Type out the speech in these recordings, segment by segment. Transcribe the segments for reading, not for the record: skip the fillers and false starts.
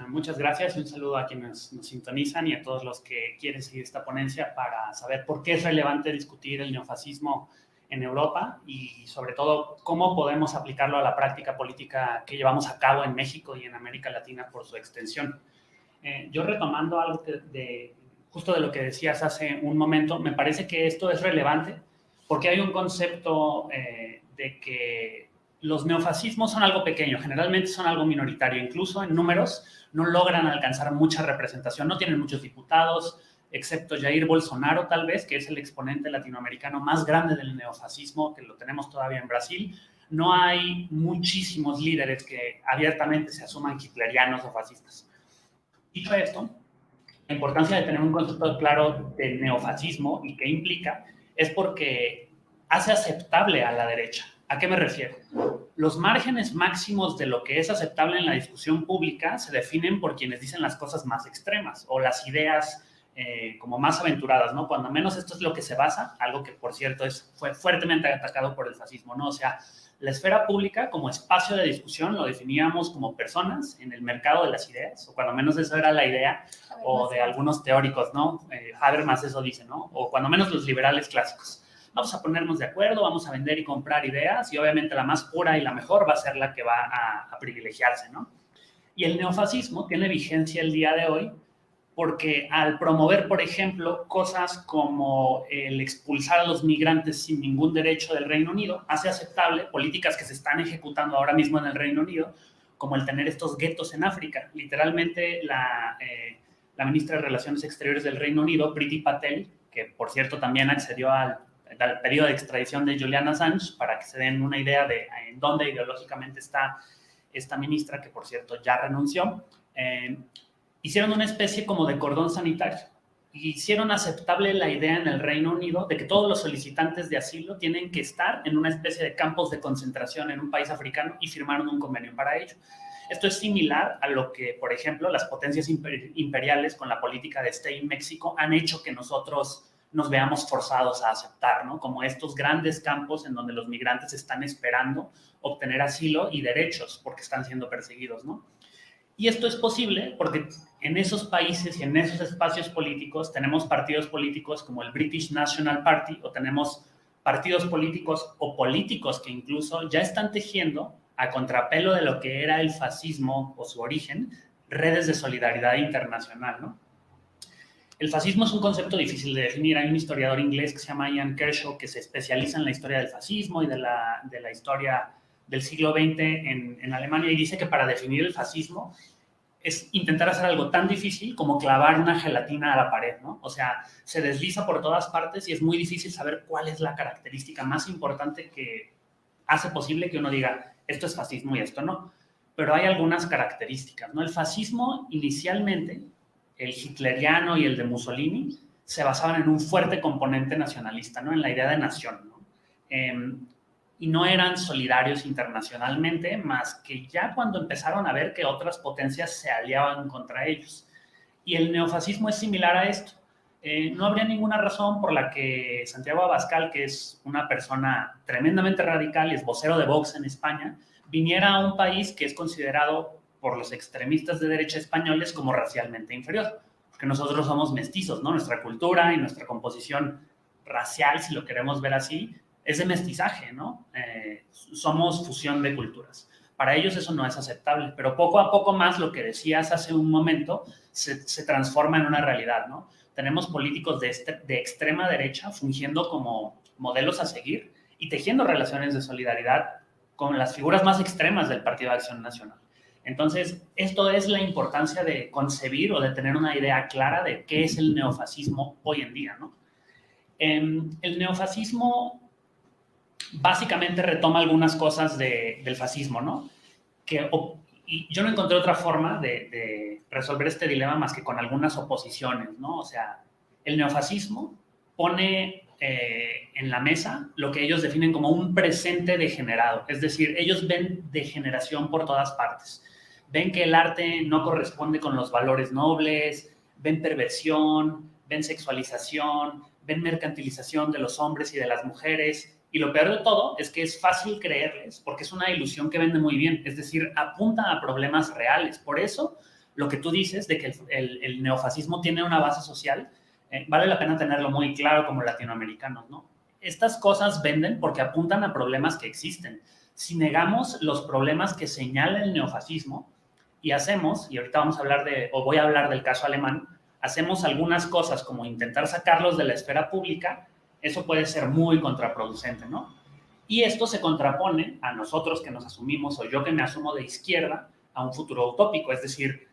Muchas gracias y un saludo a quienes nos sintonizan y a todos los que quieren seguir esta ponencia para saber por qué es relevante discutir el neofascismo en Europa y sobre todo cómo podemos aplicarlo a la práctica política que llevamos a cabo en México y en América Latina por su extensión. Yo retomando algo justo de lo que decías hace un momento, me parece que esto es relevante porque hay un concepto de que los neofascismos son algo pequeño, generalmente son algo minoritario, incluso en números no logran alcanzar mucha representación, no tienen muchos diputados, excepto Jair Bolsonaro tal vez, que es el exponente latinoamericano más grande del neofascismo, que lo tenemos todavía en Brasil. No hay muchísimos líderes que abiertamente se asuman hitlerianos o fascistas. Dicho esto, la importancia de tener un concepto claro de neofascismo y qué implica es porque hace aceptable a la derecha. ¿A qué me refiero? Los márgenes máximos de lo que es aceptable en la discusión pública se definen por quienes dicen las cosas más extremas o las ideas como más aventuradas, ¿no? Cuando menos esto es lo que se basa, algo que, por cierto, fue fuertemente atacado por el fascismo, ¿no? O sea, la esfera pública como espacio de discusión lo definíamos como personas en el mercado de las ideas, o cuando menos eso era la idea, o de algunos teóricos, ¿no? Habermas eso dice, ¿no? O cuando menos los liberales clásicos. Vamos a ponernos de acuerdo, vamos a vender y comprar ideas, y obviamente la más pura y la mejor va a ser la que va a privilegiarse, ¿no? Y el neofascismo tiene vigencia el día de hoy porque al promover, por ejemplo, cosas como el expulsar a los migrantes sin ningún derecho del Reino Unido, hace aceptable políticas que se están ejecutando ahora mismo en el Reino Unido, como el tener estos guetos en África. Literalmente, la ministra de Relaciones Exteriores del Reino Unido, Priti Patel, que por cierto también accedió al pedido de extradición de Julian Assange, para que se den una idea de en dónde ideológicamente está esta ministra, que por cierto ya renunció, hicieron una especie como de cordón sanitario. Hicieron aceptable la idea en el Reino Unido de que todos los solicitantes de asilo tienen que estar en una especie de campos de concentración en un país africano y firmaron un convenio para ello. Esto es similar a lo que, por ejemplo, las potencias imperiales con la política de Stay in México han hecho que nosotros nos veamos forzados a aceptar, ¿no? Como estos grandes campos en donde los migrantes están esperando obtener asilo y derechos porque están siendo perseguidos, ¿no? Y esto es posible porque en esos países y en esos espacios políticos tenemos partidos políticos como el British National Party, o tenemos partidos políticos o políticos que incluso ya están tejiendo, a contrapelo de lo que era el fascismo o su origen, redes de solidaridad internacional, ¿no? El fascismo es un concepto difícil de definir. Hay un historiador inglés que se llama Ian Kershaw que se especializa en la historia del fascismo y de la historia del siglo XX en Alemania, y dice que para definir el fascismo es intentar hacer algo tan difícil como clavar una gelatina a la pared, ¿no? O sea, se desliza por todas partes y es muy difícil saber cuál es la característica más importante que hace posible que uno diga, esto es fascismo y esto no. Pero hay algunas características, ¿no? El fascismo inicialmente, el hitleriano y el de Mussolini, se basaban en un fuerte componente nacionalista, ¿no? En la idea de nación, ¿no? Y no eran solidarios internacionalmente, más que ya cuando empezaron a ver que otras potencias se aliaban contra ellos. Y el neofascismo es similar a esto. No habría ninguna razón por la que Santiago Abascal, que es una persona tremendamente radical y es vocero de Vox en España, viniera a un país que es considerado por los extremistas de derecha españoles como racialmente inferior, porque nosotros somos mestizos, ¿no? Nuestra cultura y nuestra composición racial, si lo queremos ver así, es de mestizaje, ¿no? Somos fusión de culturas. Para ellos eso no es aceptable, pero poco a poco más lo que decías hace un momento se transforma en una realidad, ¿no? Tenemos políticos de extrema derecha fungiendo como modelos a seguir y tejiendo relaciones de solidaridad con las figuras más extremas del Partido de Acción Nacional. Entonces, esto es la importancia de concebir o de tener una idea clara de qué es el neofascismo hoy en día, ¿no? El neofascismo básicamente retoma algunas cosas del fascismo, ¿no? Y yo no encontré otra forma de resolver este dilema más que con algunas oposiciones, ¿no? O sea, el neofascismo pone en la mesa lo que ellos definen como un presente degenerado, es decir, ellos ven degeneración por todas partes. Ven que el arte no corresponde con los valores nobles, ven perversión, ven sexualización, ven mercantilización de los hombres y de las mujeres. Y lo peor de todo es que es fácil creerles porque es una ilusión que vende muy bien, es decir, apunta a problemas reales. Por eso lo que tú dices de que el neofascismo tiene una base social, vale la pena tenerlo muy claro como latinoamericanos, ¿no? Estas cosas venden porque apuntan a problemas que existen. Si negamos los problemas que señala el neofascismo y hacemos, y ahorita vamos a hablar o voy a hablar del caso alemán, hacemos algunas cosas como intentar sacarlos de la esfera pública, eso puede ser muy contraproducente, ¿no? Y esto se contrapone a nosotros que nos asumimos, o yo que me asumo de izquierda, a un futuro utópico, es decir,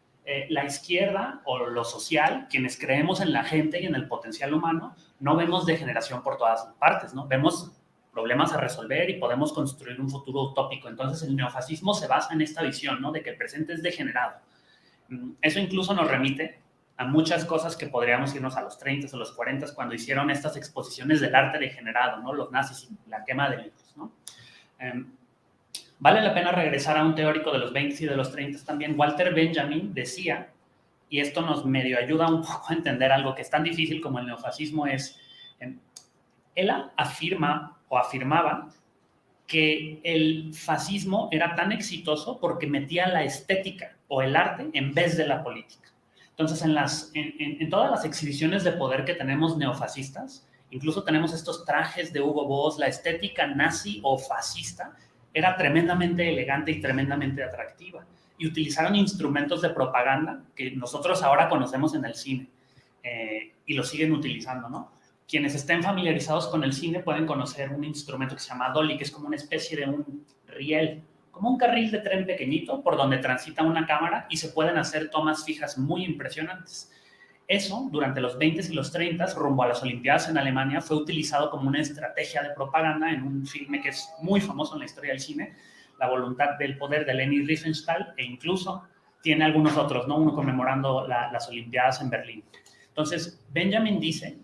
la izquierda o lo social, quienes creemos en la gente y en el potencial humano, no vemos degeneración por todas partes, ¿no? Vemos problemas a resolver y podemos construir un futuro utópico. Entonces el neofascismo se basa en esta visión, ¿no? De que el presente es degenerado. Eso incluso nos remite a muchas cosas que podríamos irnos a los 30 o los 40 cuando hicieron estas exposiciones del arte degenerado, ¿no? Los nazis y la quema de libros, ¿no? Vale la pena regresar a un teórico de los 20 y de los 30 también. Walter Benjamin decía, y esto nos medio ayuda un poco a entender algo que es tan difícil como el neofascismo, él afirmaba que el fascismo era tan exitoso porque metía la estética o el arte en vez de la política. Entonces, en todas las exhibiciones de poder que tenemos neofascistas, incluso tenemos estos trajes de Hugo Boss, la estética nazi o fascista era tremendamente elegante y tremendamente atractiva. Y utilizaron instrumentos de propaganda que nosotros ahora conocemos en el cine y lo siguen utilizando, ¿no? Quienes estén familiarizados con el cine pueden conocer un instrumento que se llama dolly, que es como una especie de un riel, como un carril de tren pequeñito por donde transita una cámara y se pueden hacer tomas fijas muy impresionantes. Eso, durante los 20 y los 30, rumbo a las Olimpiadas en Alemania, fue utilizado como una estrategia de propaganda en un filme que es muy famoso en la historia del cine, La voluntad del poder de Leni Riefenstahl, e incluso tiene algunos otros, ¿no? Uno conmemorando las Olimpiadas en Berlín. Entonces, Benjamin dice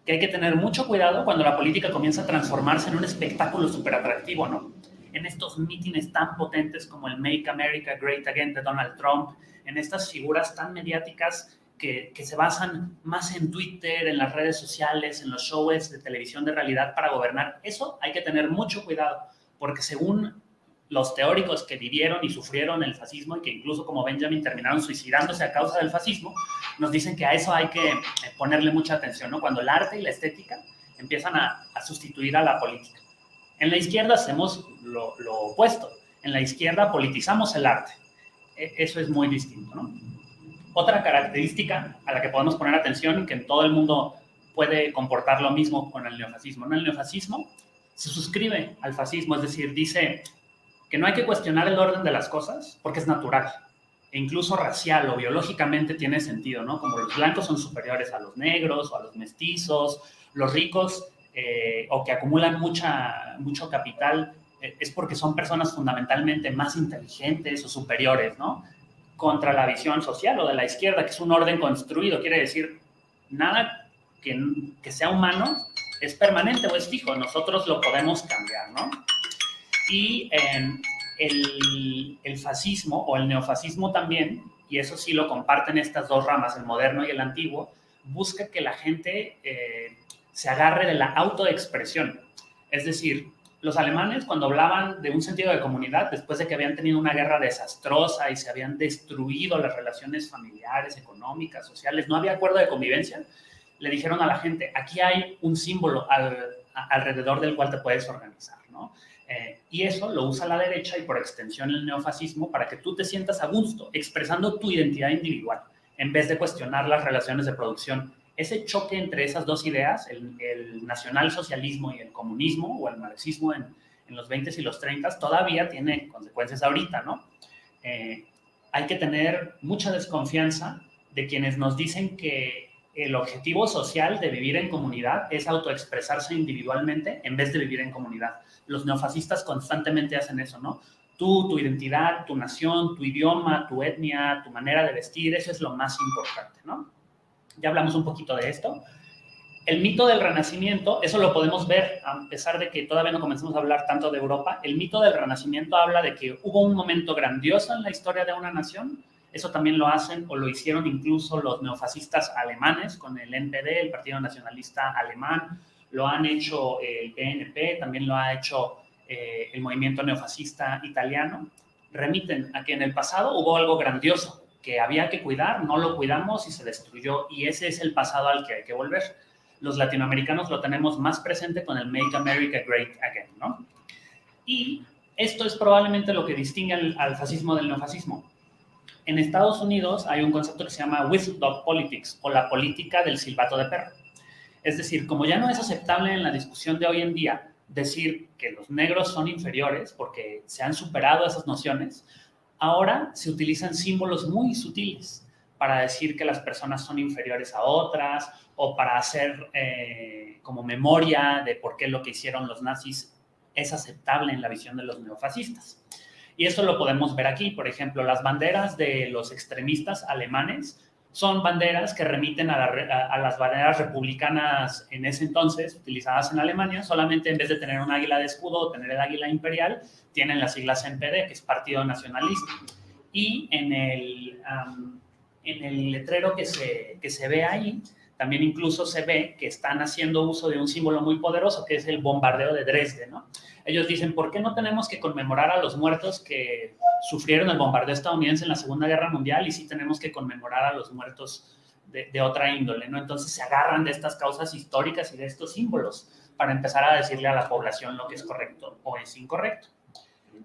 que hay que tener mucho cuidado cuando la política comienza a transformarse en un espectáculo súper atractivo, ¿no? En estos mítines tan potentes como el Make America Great Again de Donald Trump, en estas figuras tan mediáticas que se basan más en Twitter, en las redes sociales, en los shows de televisión de realidad para gobernar. Eso hay que tener mucho cuidado, porque según los teóricos que vivieron y sufrieron el fascismo y que incluso como Benjamin terminaron suicidándose a causa del fascismo, nos dicen que a eso hay que ponerle mucha atención, ¿no? Cuando el arte y la estética empiezan a sustituir a la política. En la izquierda hacemos lo opuesto. En la izquierda politizamos el arte. Eso es muy distinto, ¿no? Otra característica a la que podemos poner atención y que en todo el mundo puede comportar lo mismo con el neofascismo, ¿no? El neofascismo se suscribe al fascismo, es decir, dice que no hay que cuestionar el orden de las cosas porque es natural e incluso racial o biológicamente tiene sentido, ¿no? Como los blancos son superiores a los negros o a los mestizos, los ricos o que acumulan mucho capital es porque son personas fundamentalmente más inteligentes o superiores, ¿no? Contra la visión social o de la izquierda, que es un orden construido, quiere decir, nada que sea humano es permanente o es fijo, nosotros lo podemos cambiar, ¿no? Y el fascismo o el neofascismo también, y eso sí lo comparten estas dos ramas, el moderno y el antiguo, busca que la gente se agarre de la autoexpresión. Es decir, los alemanes cuando hablaban de un sentido de comunidad, después de que habían tenido una guerra desastrosa y se habían destruido las relaciones familiares, económicas, sociales, no había acuerdo de convivencia, le dijeron a la gente, aquí hay un símbolo alrededor del cual te puedes organizar, ¿no? Y eso lo usa la derecha y por extensión el neofascismo para que tú te sientas a gusto expresando tu identidad individual en vez de cuestionar las relaciones de producción. Ese choque entre esas dos ideas, el nacionalsocialismo y el comunismo o el marxismo en los 20 y los 30 todavía tiene consecuencias ahorita, ¿no? Hay que tener mucha desconfianza de quienes nos dicen que el objetivo social de vivir en comunidad es autoexpresarse individualmente en vez de vivir en comunidad. Los neofascistas constantemente hacen eso, ¿no? Tú, tu identidad, tu nación, tu idioma, tu etnia, tu manera de vestir, eso es lo más importante, ¿no? Ya hablamos un poquito de esto. El mito del Renacimiento, eso lo podemos ver, a pesar de que todavía no comenzamos a hablar tanto de Europa, el mito del Renacimiento habla de que hubo un momento grandioso en la historia de una nación. Eso también lo hacen o lo hicieron incluso los neofascistas alemanes con el NPD, el Partido Nacionalista Alemán, lo han hecho el PNP, también lo ha hecho el movimiento neofascista italiano. Remiten a que en el pasado hubo algo grandioso que había que cuidar, no lo cuidamos y se destruyó, y ese es el pasado al que hay que volver. Los latinoamericanos lo tenemos más presente con el Make America Great Again, ¿no? Y esto es probablemente lo que distingue al fascismo del neofascismo. En Estados Unidos hay un concepto que se llama whistle dog politics, o la política del silbato de perro. Es decir, como ya no es aceptable en la discusión de hoy en día decir que los negros son inferiores porque se han superado esas nociones, ahora se utilizan símbolos muy sutiles para decir que las personas son inferiores a otras o para hacer como memoria de por qué lo que hicieron los nazis es aceptable en la visión de los neofascistas. Y esto lo podemos ver aquí. Por ejemplo, las banderas de los extremistas alemanes son banderas que remiten a las banderas republicanas en ese entonces, utilizadas en Alemania. Solamente en vez de tener un águila de escudo o tener el águila imperial, tienen las siglas NPD, que es Partido Nacionalista. Y en el letrero que se ve ahí, también incluso se ve que están haciendo uso de un símbolo muy poderoso, que es el bombardeo de Dresde, ¿no? Ellos dicen, ¿por qué no tenemos que conmemorar a los muertos que sufrieron el bombardeo estadounidense en la Segunda Guerra Mundial y sí tenemos que conmemorar a los muertos de otra índole, ¿no? Entonces se agarran de estas causas históricas y de estos símbolos para empezar a decirle a la población lo que es correcto o es incorrecto.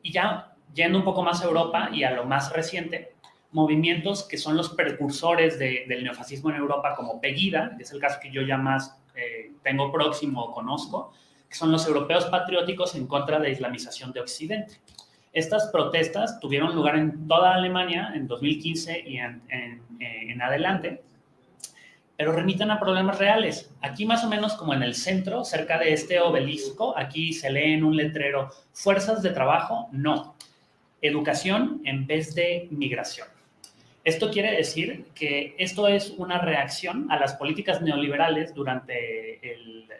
Y ya yendo un poco más a Europa y a lo más reciente, movimientos que son los precursores del neofascismo en Europa, como Pegida, que es el caso que yo ya más tengo próximo o conozco, que son los europeos patrióticos en contra de la islamización de Occidente. Estas protestas tuvieron lugar en toda Alemania en 2015 y en adelante, pero remiten a problemas reales. Aquí más o menos como en el centro, cerca de este obelisco, aquí se lee en un letrero, fuerzas de trabajo, no. Educación en vez de migración. Esto quiere decir que esto es una reacción a las políticas neoliberales durante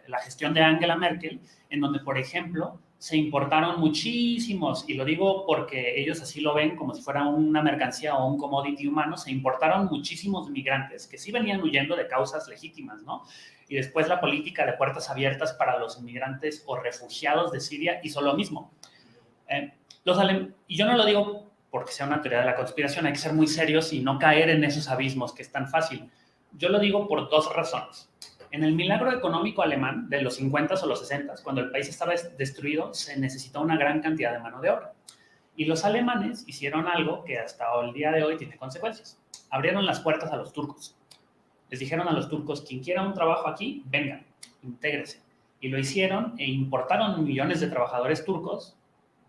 la gestión de Angela Merkel, en donde, por ejemplo, se importaron muchísimos, y lo digo porque ellos así lo ven como si fuera una mercancía o un commodity humano, se importaron muchísimos migrantes que sí venían huyendo de causas legítimas, ¿no? Y después la política de puertas abiertas para los inmigrantes o refugiados de Siria hizo lo mismo. Y yo no lo digo porque sea una teoría de la conspiración, hay que ser muy serios y no caer en esos abismos que es tan fácil. Yo lo digo por dos razones. En el milagro económico alemán de los 50s o los 60s, cuando el país estaba destruido, se necesitó una gran cantidad de mano de obra. Y los alemanes hicieron algo que hasta el día de hoy tiene consecuencias. Abrieron las puertas a los turcos. Les dijeron a los turcos, quien quiera un trabajo aquí, vengan, intégrese. Y lo hicieron e importaron millones de trabajadores turcos,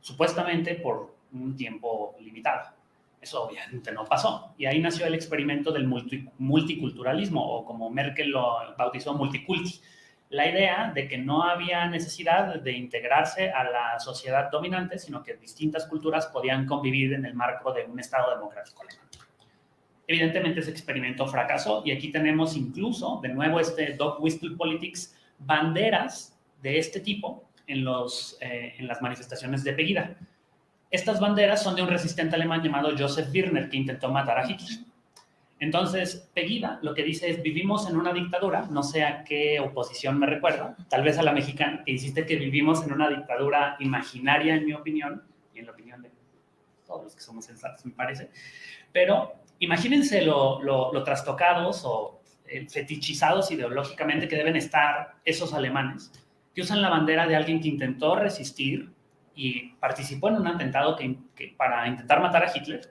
supuestamente por un tiempo limitado. Eso obviamente no pasó. Y ahí nació el experimento del multiculturalismo, o como Merkel lo bautizó, multiculti. La idea de que no había necesidad de integrarse a la sociedad dominante, sino que distintas culturas podían convivir en el marco de un Estado democrático alemán. Evidentemente ese experimento fracasó y aquí tenemos incluso, de nuevo, este dog whistle politics, banderas de este tipo en las manifestaciones de Pegida. Estas banderas son de un resistente alemán llamado Joseph Wirner, que intentó matar a Hitler. Entonces, Pegida lo que dice es, vivimos en una dictadura, no sé a qué oposición me recuerda, tal vez a la mexicana, que insiste que vivimos en una dictadura imaginaria, en mi opinión, y en la opinión de todos los que somos sensatos, me parece, pero imagínense lo trastocados o fetichizados ideológicamente que deben estar esos alemanes, que usan la bandera de alguien que intentó resistir y participó en un atentado para intentar matar a Hitler,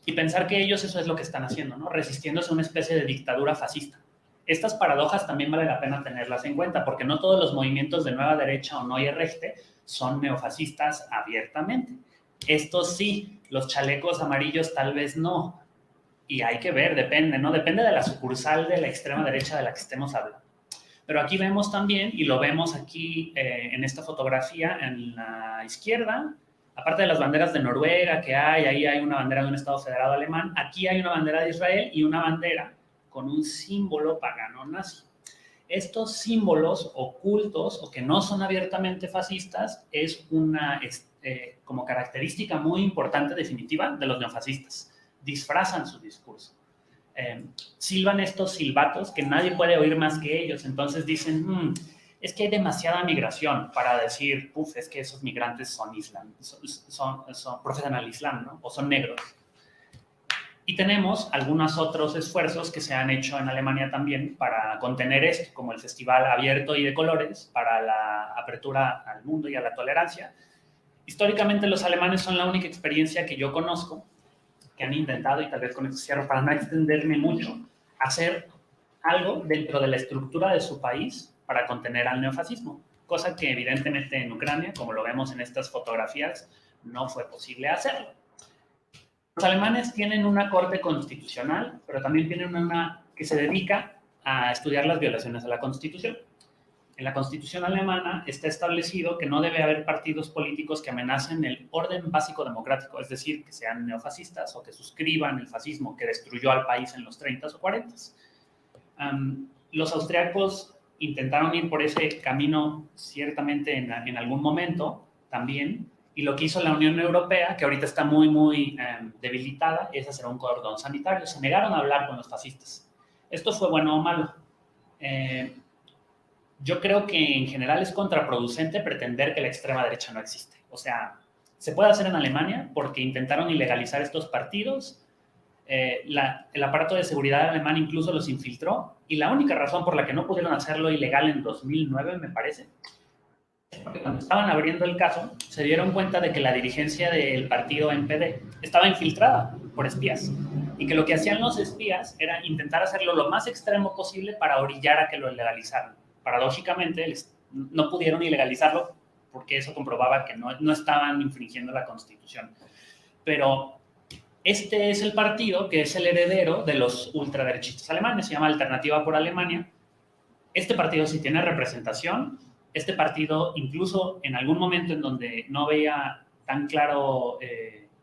y pensar que ellos eso es lo que están haciendo, ¿no? Resistiéndose a una especie de dictadura fascista. Estas paradojas también vale la pena tenerlas en cuenta, porque no todos los movimientos de nueva derecha o neue Rechte son neofascistas abiertamente. Estos sí, los chalecos amarillos tal vez no. Y hay que ver, depende, ¿no? Depende de la sucursal de la extrema derecha de la que estemos hablando. Pero aquí vemos también, y lo vemos aquí en esta fotografía en la izquierda, aparte de las banderas de Noruega que ahí hay una bandera de un Estado federado alemán, aquí hay una bandera de Israel y una bandera con un símbolo pagano nazi. Estos símbolos ocultos o que no son abiertamente fascistas es una como característica muy importante definitiva de los neofascistas. Disfrazan su discurso. Silban estos silbatos que nadie puede oír más que ellos. Entonces dicen, es que hay demasiada migración para decir, es que esos migrantes son islam, profesan al islam, ¿no? O son negros. Y tenemos algunos otros esfuerzos que se han hecho en Alemania también para contener esto, como el Festival Abierto y de Colores, para la apertura al mundo y a la tolerancia. Históricamente los alemanes son la única experiencia que yo conozco que han intentado, y tal vez con esto cierro para no extenderme mucho, hacer algo dentro de la estructura de su país para contener al neofascismo, cosa que evidentemente en Ucrania, como lo vemos en estas fotografías, no fue posible hacerlo. Los alemanes tienen una corte constitucional, pero también tienen una que se dedica a estudiar las violaciones a la Constitución. En la Constitución alemana está establecido que no debe haber partidos políticos que amenacen el orden básico democrático, es decir, que sean neofascistas o que suscriban el fascismo que destruyó al país en los 30s o 40s. Los austriacos intentaron ir por ese camino ciertamente en algún momento también, y lo que hizo la Unión Europea, que ahorita está muy debilitada, es hacer un cordón sanitario. Se negaron a hablar con los fascistas. ¿Esto fue bueno o malo? Yo creo que en general es contraproducente pretender que la extrema derecha no existe. O sea, se puede hacer en Alemania porque intentaron ilegalizar estos partidos. El aparato de seguridad alemán incluso los infiltró, y la única razón por la que no pudieron hacerlo ilegal en 2009, me parece, es porque cuando estaban abriendo el caso se dieron cuenta de que la dirigencia del partido NPD estaba infiltrada por espías, y que lo que hacían los espías era intentar hacerlo lo más extremo posible para orillar a que lo ilegalizaran. Paradójicamente, no pudieron ilegalizarlo porque eso comprobaba que no estaban infringiendo la Constitución. Pero este es el partido que es el heredero de los ultraderechistas alemanes, se llama Alternativa por Alemania. Este partido sí tiene representación. Este partido, incluso en algún momento en donde no veía tan claro,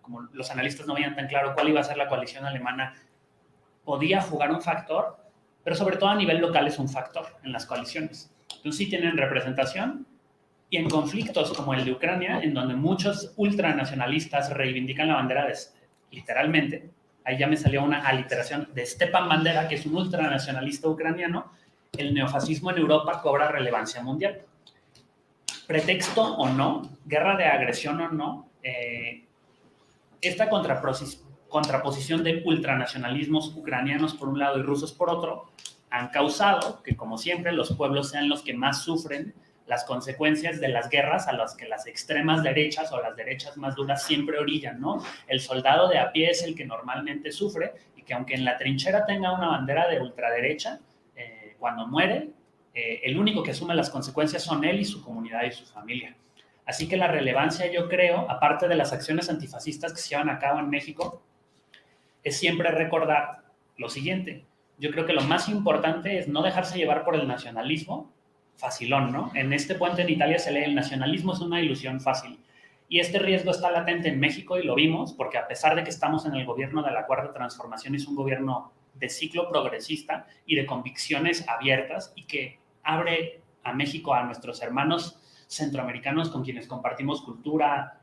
como los analistas no veían tan claro cuál iba a ser la coalición alemana, podía jugar un factor, pero sobre todo a nivel local es un factor en las coaliciones. Entonces sí tienen representación, y en conflictos como el de Ucrania, en donde muchos ultranacionalistas reivindican la bandera literalmente, ahí ya me salió una aliteración de Stepan Bandera, que es un ultranacionalista ucraniano, el neofascismo en Europa cobra relevancia mundial. Pretexto o no, guerra de agresión o no, esta contraposición de ultranacionalismos ucranianos por un lado y rusos por otro, han causado que, como siempre, los pueblos sean los que más sufren las consecuencias de las guerras a las que las extremas derechas o las derechas más duras siempre orillan, ¿no? El soldado de a pie es el que normalmente sufre, y que aunque en la trinchera tenga una bandera de ultraderecha, cuando muere, el único que asume las consecuencias son él y su comunidad y su familia. Así que la relevancia, yo creo, aparte de las acciones antifascistas que se llevan a cabo en México, es siempre recordar lo siguiente. Yo creo que lo más importante es no dejarse llevar por el nacionalismo facilón, ¿no? En este puente en Italia se lee: el nacionalismo es una ilusión fácil. Y este riesgo está latente en México, y lo vimos porque, a pesar de que estamos en el gobierno de la Cuarta Transformación, es un gobierno de ciclo progresista y de convicciones abiertas, y que abre a México a nuestros hermanos centroamericanos con quienes compartimos cultura,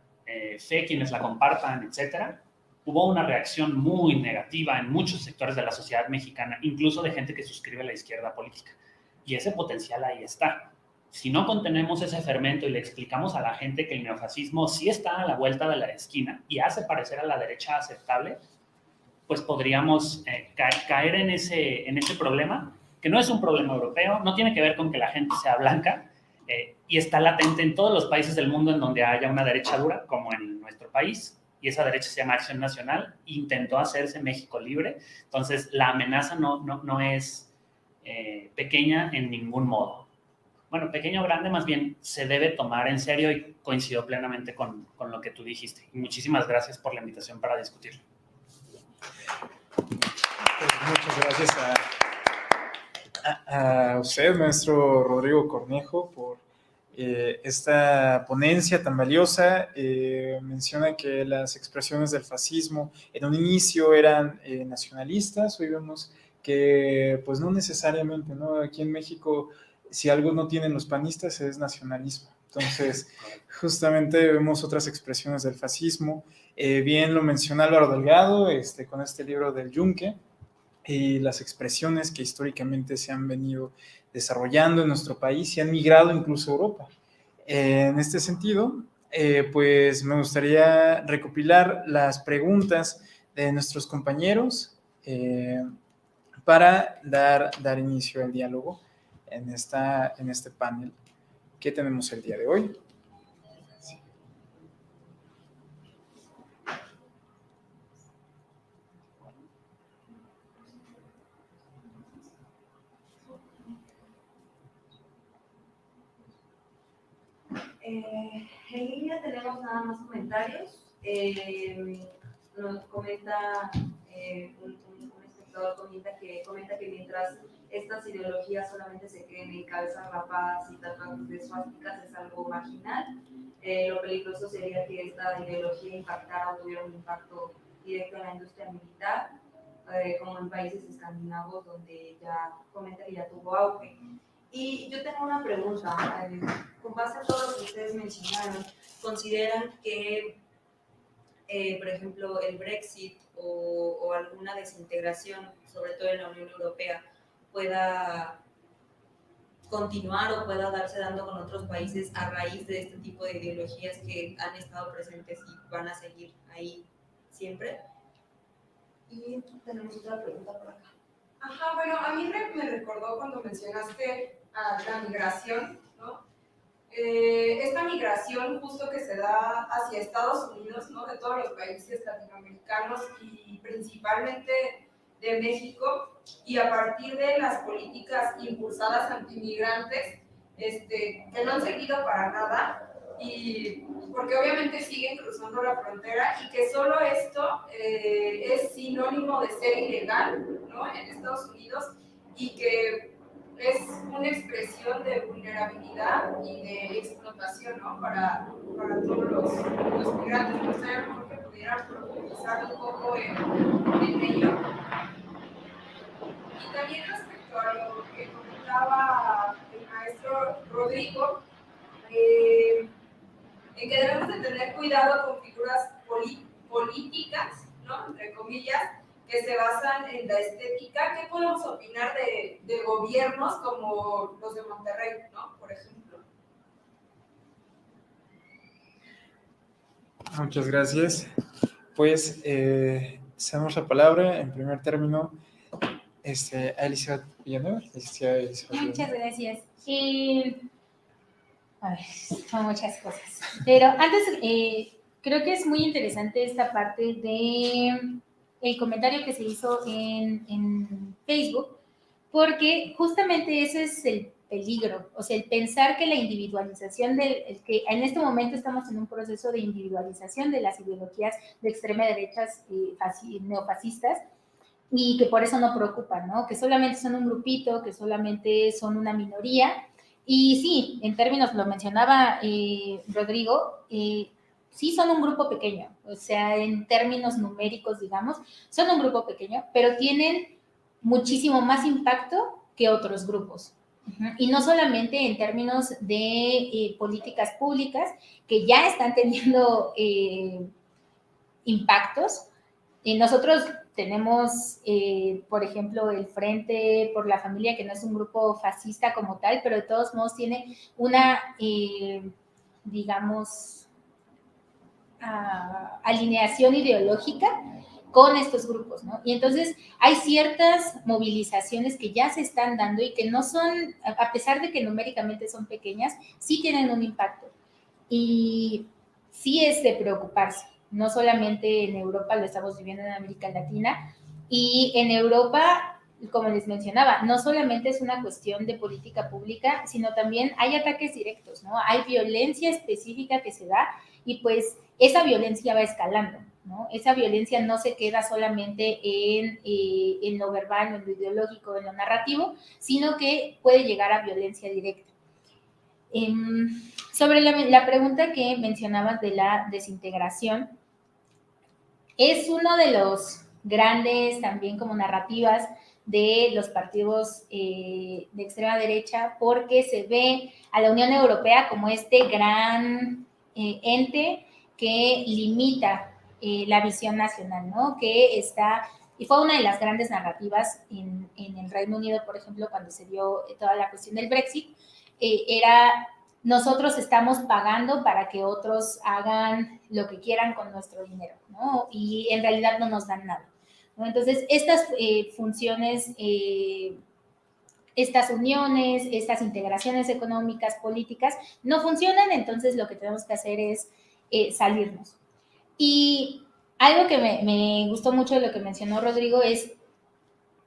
fe, quienes la compartan, etcétera. Hubo una reacción muy negativa en muchos sectores de la sociedad mexicana, incluso de gente que suscribe la izquierda política. Y ese potencial ahí está. Si no contenemos ese fermento y le explicamos a la gente que el neofascismo sí está a la vuelta de la esquina y hace parecer a la derecha aceptable, pues podríamos caer en ese problema, que no es un problema europeo, no tiene que ver con que la gente sea blanca, y está latente en todos los países del mundo en donde haya una derecha dura, como en nuestro país, y esa derecha se llama Acción Nacional. Intentó hacerse México libre. Entonces la amenaza no es pequeña en ningún modo. Bueno, pequeño o grande, más bien se debe tomar en serio, y coincido plenamente con lo que tú dijiste. Y muchísimas gracias por la invitación para discutirlo. Pues muchas gracias a usted, maestro Rodrigo Cornejo, por esta ponencia tan valiosa. Menciona que las expresiones del fascismo en un inicio eran nacionalistas. Hoy vemos que pues no necesariamente, ¿no? Aquí en México, si algo no tienen los panistas es nacionalismo. Entonces, justamente vemos otras expresiones del fascismo. Bien lo menciona Álvaro Delgado con este libro del Yunque, y las expresiones que históricamente se han venido desarrollando en nuestro país y han migrado incluso a Europa. En este sentido, pues me gustaría recopilar las preguntas de nuestros compañeros para dar inicio al diálogo en este panel que tenemos el día de hoy. En línea tenemos nada más comentarios. Nos comenta un espectador comenta que mientras estas ideologías solamente se queden en cabezas rapadas y tatuajes de suásticas es algo marginal. Lo peligroso sería que esta ideología impactara o tuviera un impacto directo en la industria militar, como en países escandinavos donde ya comenta que ya tuvo auge. Y yo tengo una pregunta, con base a todo lo que ustedes mencionaron, ¿consideran que, por ejemplo, el Brexit o alguna desintegración, sobre todo en la Unión Europea, pueda continuar o pueda darse dando con otros países a raíz de este tipo de ideologías que han estado presentes y van a seguir ahí siempre? Y tenemos otra pregunta por acá. Ajá, bueno, a mí me recordó cuando mencionaste a la migración, ¿no? Esta migración justo que se da hacia Estados Unidos, ¿no? De todos los países latinoamericanos y principalmente de México, y a partir de las políticas impulsadas antimigrantes, que no han seguido para nada, y porque obviamente siguen cruzando la frontera y que solo esto es sinónimo de ser ilegal, ¿no? En Estados Unidos, y que es una expresión de vulnerabilidad y de explotación, ¿no? Para todos los migrantes. Me gustaría a lo mejor que pudieran profundizar un poco en ello. Y también respecto a lo que comentaba el maestro Rodrigo, en que debemos de tener cuidado con figuras políticas, ¿no? Entre comillas, que se basan en la estética. ¿Qué podemos opinar de gobiernos como los de Monterrey, ¿no? Por ejemplo. Muchas gracias. Pues cedemos la palabra en primer término a Elizabeth Villanueva. Muchas gracias. A ver, son muchas cosas. Pero antes, creo que es muy interesante esta parte de el comentario que se hizo en Facebook, porque justamente ese es el peligro, o sea, el pensar que la individualización que en este momento estamos en un proceso de individualización de las ideologías de extrema derechas y neofascistas, y que por eso no preocupan, ¿no? Que solamente son un grupito, que solamente son una minoría. Y sí, en términos, lo mencionaba Rodrigo, sí son un grupo pequeño, o sea, en términos numéricos, digamos, son un grupo pequeño, pero tienen muchísimo más impacto que otros grupos. Y no solamente en términos de políticas públicas, que ya están teniendo impactos. Nosotros tenemos, por ejemplo, el Frente por la Familia, que no es un grupo fascista como tal, pero de todos modos tiene una, digamos, alineación ideológica con estos grupos, ¿no? Y entonces hay ciertas movilizaciones que ya se están dando y que no son, a pesar de que numéricamente son pequeñas, sí tienen un impacto. Y sí es de preocuparse. No solamente en Europa, lo estamos viviendo en América Latina. Y en Europa, como les mencionaba, no solamente es una cuestión de política pública, sino también hay ataques directos, ¿no? Hay violencia específica que se da y pues esa violencia va escalando, ¿no? Esa violencia no se queda solamente en lo verbal, en lo ideológico, en lo narrativo, sino que puede llegar a violencia directa. Sobre la pregunta que mencionabas de la desintegración, es uno de los grandes también como narrativas de los partidos de extrema derecha, porque se ve a la Unión Europea como este gran ente que limita la visión nacional, ¿no? Que está, y fue una de las grandes narrativas en el Reino Unido, por ejemplo, cuando se dio toda la cuestión del Brexit, era nosotros estamos pagando para que otros hagan lo que quieran con nuestro dinero, ¿no? Y en realidad no nos dan nada, ¿no? Entonces, estas funciones, estas uniones, estas integraciones económicas, políticas, no funcionan, entonces lo que tenemos que hacer es salirnos. Y algo que me gustó mucho de lo que mencionó Rodrigo es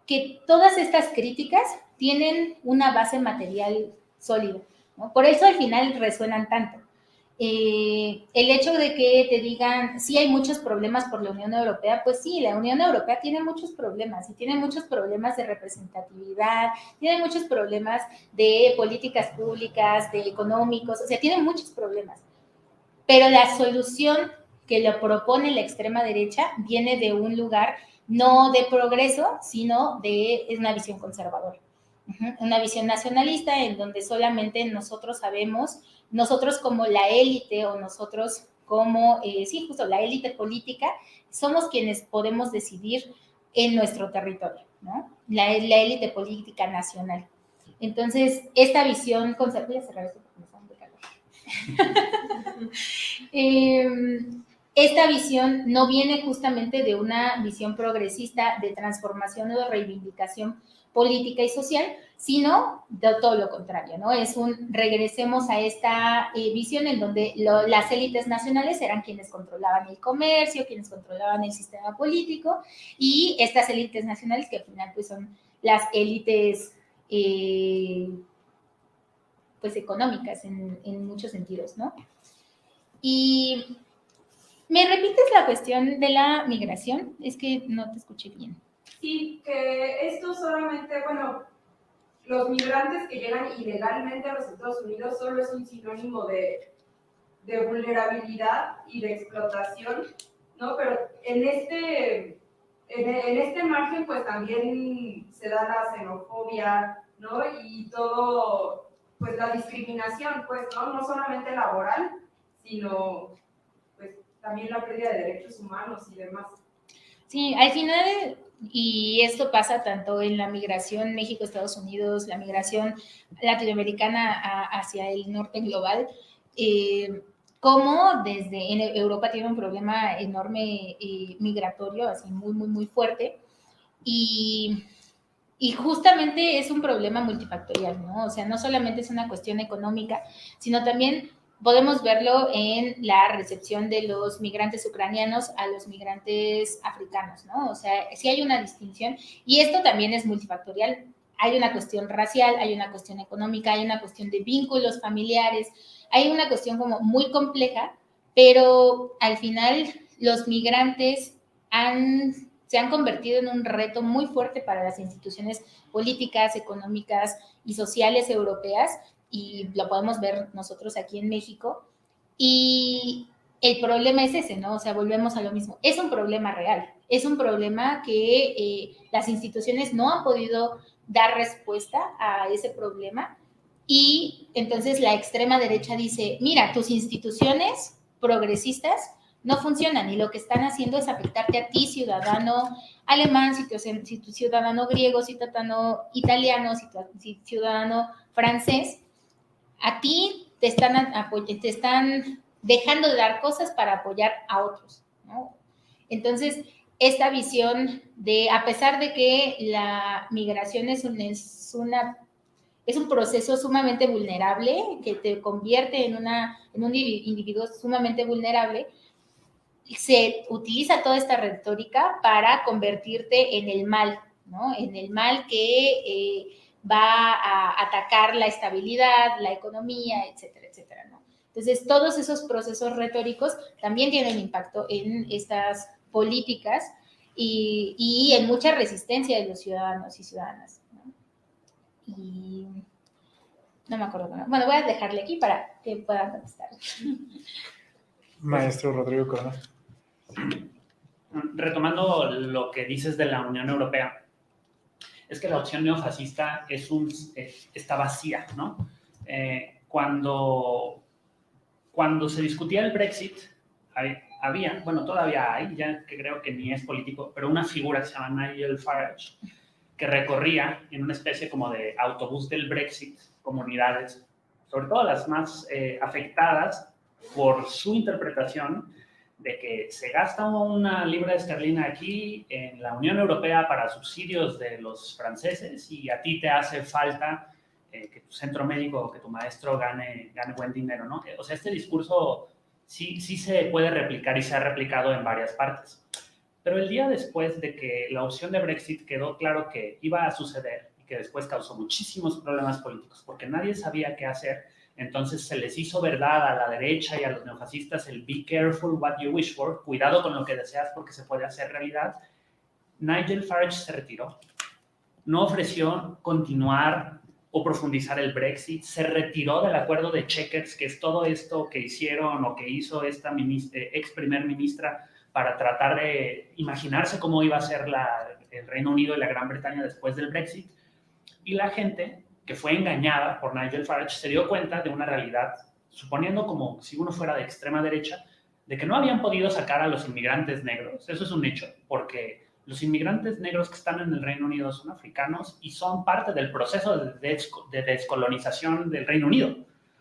que todas estas críticas tienen una base material sólida, ¿no? Por eso al final resuenan tanto. El hecho de que te digan, sí hay muchos problemas por la Unión Europea, pues sí, la Unión Europea tiene muchos problemas y tiene muchos problemas de representatividad, tiene muchos problemas de políticas públicas, de económicos, o sea, tiene muchos problemas. Pero la solución que lo propone la extrema derecha viene de un lugar no de progreso, sino de una visión conservadora. Una visión nacionalista en donde solamente nosotros sabemos, nosotros como la élite o nosotros como, sí, justo la élite política, somos quienes podemos decidir en nuestro territorio, ¿no? La élite política nacional. Entonces, esta visión conservadora, voy a cerrar esto porque me está dando calor. Esta visión no viene justamente de una visión progresista de transformación o de reivindicación política y social, sino de todo lo contrario, ¿no? Es un regresemos a esta visión en donde las élites nacionales eran quienes controlaban el comercio, quienes controlaban el sistema político, y estas élites nacionales que al final pues son las élites pues económicas en muchos sentidos, ¿no? Y ¿me repites la cuestión de la migración? Es que no te escuché bien. Sí, que esto solamente, bueno, los migrantes que llegan ilegalmente a los Estados Unidos solo es un sinónimo de vulnerabilidad y de explotación, ¿no? Pero en este margen, pues también se da la xenofobia, ¿no? Y todo, pues la discriminación, pues, ¿no? No solamente laboral, sino, pues, también la pérdida de derechos humanos y demás. Sí, al final, y esto pasa tanto en la migración México-Estados Unidos, la migración latinoamericana hacia el norte global, como desde en Europa tiene un problema enorme migratorio, así muy, muy, muy fuerte, y justamente es un problema multifactorial, ¿no? O sea, no solamente es una cuestión económica, sino también podemos verlo en la recepción de los migrantes ucranianos a los migrantes africanos, ¿no? O sea, sí hay una distinción y esto también es multifactorial. Hay una cuestión racial, hay una cuestión económica, hay una cuestión de vínculos familiares, hay una cuestión como muy compleja, pero al final los migrantes se han convertido en un reto muy fuerte para las instituciones políticas, económicas y sociales europeas, y lo podemos ver nosotros aquí en México. Y el problema es ese, ¿no? O sea, volvemos a lo mismo. Es un problema real, es un problema que las instituciones no han podido dar respuesta a ese problema. Y entonces la extrema derecha dice, mira, tus instituciones progresistas no funcionan y lo que están haciendo es afectarte a ti, ciudadano alemán, si tu ciudadano griego, ciudadano italiano, si ciudadano francés, a ti te están dejando de dar cosas para apoyar a otros, ¿no? Entonces, esta visión de, a pesar de que la migración es un proceso sumamente vulnerable, que te convierte en un individuo sumamente vulnerable, se utiliza toda esta retórica para convertirte en el mal, ¿no? En el mal que va a atacar la estabilidad, la economía, etcétera, etcétera, ¿no? Entonces, todos esos procesos retóricos también tienen impacto en estas políticas y en mucha resistencia de los ciudadanos y ciudadanas, ¿no? Y no me acuerdo. Bueno, voy a dejarle aquí para que puedan contestar. Maestro Rodrigo Cornejo. Retomando lo que dices de la Unión Europea, es que la opción neofascista está vacía, ¿no? Cuando se discutía el Brexit, había, bueno, todavía hay, ya que creo que ni es político, pero una figura que se llama Nigel Farage, que recorría en una especie como de autobús del Brexit comunidades sobre todo las más afectadas por su interpretación de que se gasta una libra esterlina aquí en la Unión Europea para subsidios de los franceses y a ti te hace falta que tu centro médico o que tu maestro gane buen dinero, ¿no? O sea, este discurso sí se puede replicar y se ha replicado en varias partes. Pero el día después de que la opción de Brexit quedó claro que iba a suceder y que después causó muchísimos problemas políticos porque nadie sabía qué hacer, entonces se les hizo verdad a la derecha y a los neofascistas el be careful what you wish for, cuidado con lo que deseas porque se puede hacer realidad. Nigel Farage se retiró, no ofreció continuar o profundizar el Brexit, se retiró del acuerdo de Chequers, que es todo esto que hicieron o que hizo esta ex primer ministra para tratar de imaginarse cómo iba a ser el Reino Unido y la Gran Bretaña después del Brexit. Y la gente que fue engañada por Nigel Farage se dio cuenta de una realidad, suponiendo como si uno fuera de extrema derecha, de que no habían podido sacar a los inmigrantes negros. Eso es un hecho, porque los inmigrantes negros que están en el Reino Unido son africanos y son parte del proceso de descolonización del Reino Unido.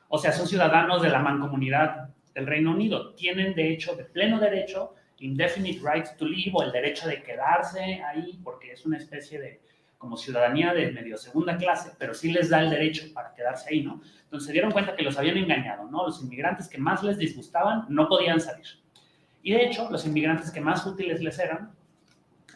O sea, son ciudadanos de la mancomunidad del Reino Unido. Tienen, de hecho, de pleno derecho, indefinite right to live, o el derecho de quedarse ahí, porque es una especie de como ciudadanía de medio segunda clase, pero sí les da el derecho para quedarse ahí, ¿no? Entonces se dieron cuenta que los habían engañado, ¿no? Los inmigrantes que más les disgustaban no podían salir. Y de hecho, los inmigrantes que más útiles les eran,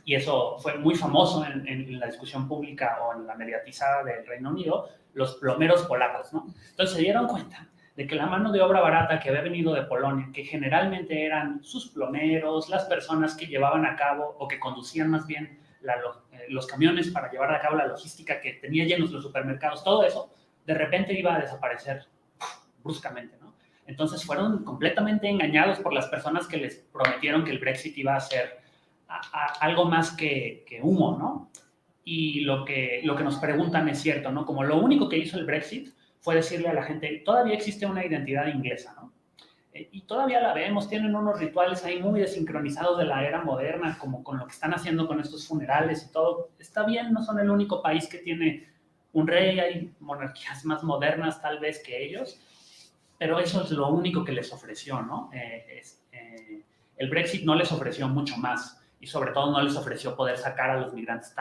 y eso fue muy famoso en la discusión pública o en la mediatizada del Reino Unido, los plomeros polacos, ¿no? Entonces se dieron cuenta de que la mano de obra barata que había venido de Polonia, que generalmente eran sus plomeros, las personas que llevaban a cabo o que conducían más bien los camiones para llevar a cabo la logística que tenía llenos los supermercados, todo eso, de repente iba a desaparecer bruscamente, ¿no? Entonces fueron completamente engañados por las personas que les prometieron que el Brexit iba a ser algo más que humo, ¿no? Y lo que nos preguntan es cierto, ¿no? Como lo único que hizo el Brexit fue decirle a la gente, todavía existe una identidad inglesa, ¿no? Y todavía la vemos, tienen unos rituales ahí muy desincronizados de la era moderna, como con lo que están haciendo con estos funerales y todo. Está bien, no son el único país que tiene un rey, hay monarquías más modernas tal vez que ellos, pero eso es lo único que les ofreció, ¿no? El Brexit no les ofreció mucho más y sobre todo no les ofreció poder sacar a los migrantes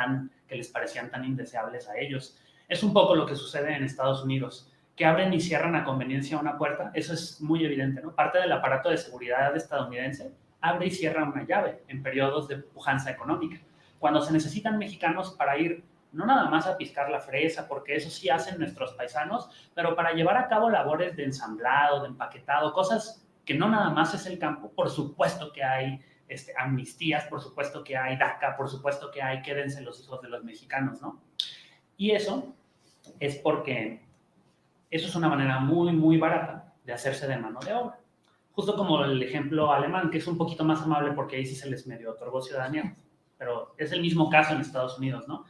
que les parecían tan indeseables a ellos. Es un poco lo que sucede en Estados Unidos, que abren y cierran a conveniencia una puerta. Eso es muy evidente, ¿no? Parte del aparato de seguridad estadounidense abre y cierra una llave en periodos de pujanza económica. Cuando se necesitan mexicanos para ir no nada más a piscar la fresa, porque eso sí hacen nuestros paisanos, pero para llevar a cabo labores de ensamblado, de empaquetado, cosas que no nada más es el campo. Por supuesto que hay amnistías, por supuesto que hay DACA, por supuesto que hay quédense los hijos de los mexicanos, ¿no? Y eso es porque eso es una manera muy, muy barata de hacerse de mano de obra. Justo como el ejemplo alemán, que es un poquito más amable porque ahí sí se les medio otorgó ciudadanía, pero es el mismo caso en Estados Unidos, ¿no?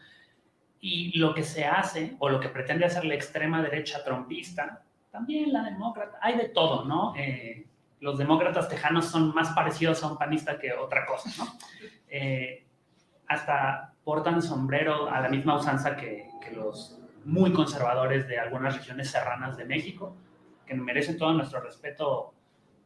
Y lo que se hace, o lo que pretende hacer la extrema derecha trumpista, también la demócrata, hay de todo, ¿no? Los demócratas tejanos son más parecidos a un panista que otra cosa, ¿no? Hasta portan sombrero a la misma usanza que los muy conservadores de algunas regiones serranas de México, que merecen todo nuestro respeto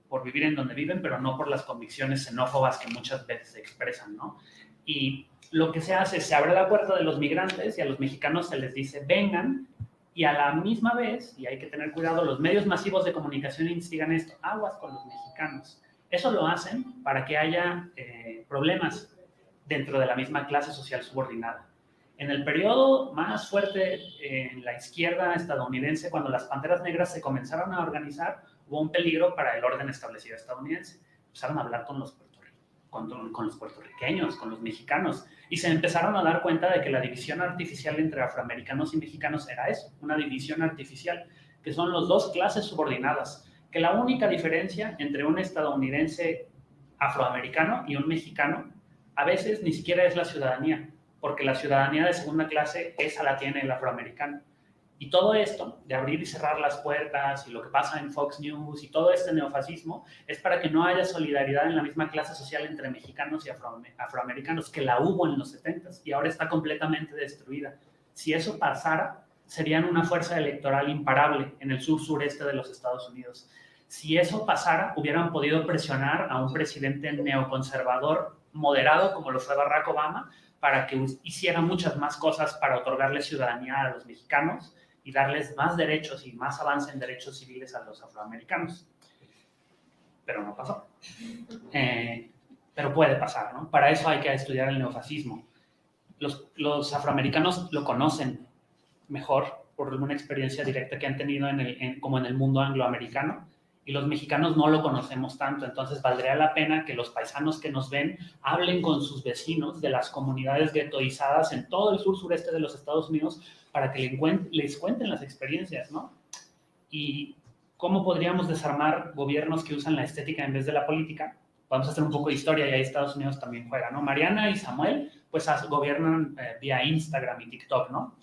por vivir en donde viven, pero no por las convicciones xenófobas que muchas veces se expresan, ¿no? Y lo que se hace es, se abre la puerta de los migrantes y a los mexicanos se les dice, vengan, y a la misma vez, y hay que tener cuidado, los medios masivos de comunicación instigan esto, aguas con los mexicanos. Eso lo hacen para que haya problemas dentro de la misma clase social subordinada. En el periodo más fuerte en la izquierda estadounidense, cuando las Panteras Negras se comenzaron a organizar, hubo un peligro para el orden establecido estadounidense. Empezaron a hablar con los puertorriqueños, con los mexicanos, y se empezaron a dar cuenta de que la división artificial entre afroamericanos y mexicanos era eso, una división artificial, que son las dos clases subordinadas, que la única diferencia entre un estadounidense afroamericano y un mexicano a veces ni siquiera es la ciudadanía, porque la ciudadanía de segunda clase, esa la tiene el afroamericano. Y todo esto, de abrir y cerrar las puertas, y lo que pasa en Fox News, y todo este neofascismo, es para que no haya solidaridad en la misma clase social entre mexicanos y afroamericanos, que la hubo en los 70s, y ahora está completamente destruida. Si eso pasara, serían una fuerza electoral imparable en el sur-sureste de los Estados Unidos. Si eso pasara, hubieran podido presionar a un presidente neoconservador moderado como lo fue Barack Obama para que hiciera muchas más cosas para otorgarle ciudadanía a los mexicanos y darles más derechos y más avance en derechos civiles a los afroamericanos. Pero no pasó. Pero puede pasar, ¿no? Para eso hay que estudiar el neofascismo. Los afroamericanos lo conocen mejor por una experiencia directa que han tenido como en el mundo angloamericano, y los mexicanos no lo conocemos tanto. Entonces valdría la pena que los paisanos que nos ven hablen con sus vecinos de las comunidades guetoizadas en todo el sur-sureste de los Estados Unidos para que les cuenten las experiencias, ¿no? Y cómo podríamos desarmar gobiernos que usan la estética en vez de la política. Vamos a hacer un poco de historia, y ahí Estados Unidos también juega, ¿no? Mariana y Samuel pues gobiernan vía Instagram y TikTok, ¿no?